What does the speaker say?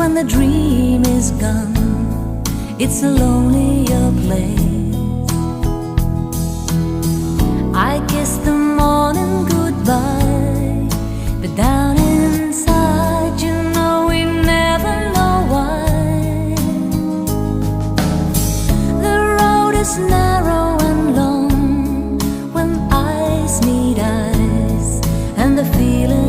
when the dream is gone, it's a lonelier place. I kiss the morning goodbye, but down inside, you know we never know why. The road is narrow and long when eyes meet eyes, and the feeling